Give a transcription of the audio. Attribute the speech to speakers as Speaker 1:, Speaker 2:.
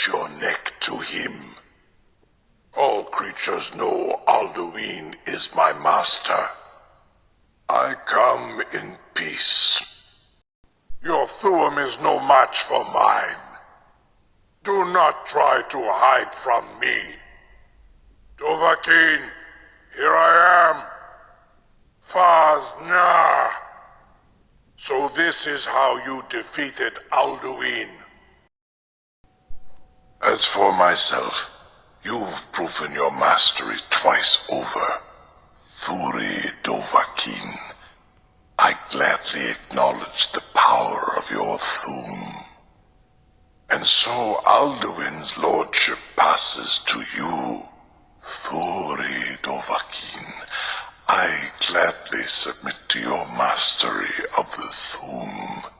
Speaker 1: stretch your neck to him. All creatures know Odahviing is my master. I come in peace. Your Thuum is no match for mine. Do not try to hide from me. Odahviing, here I am. Fazna. So this is how you defeated Odahviing. As for myself, you've proven your mastery twice over. Odahviing, I gladly acknowledge the power of your Thuum. And so Odahviing's lordship passes to you. Odahviing, I gladly submit to your mastery of the Thuum.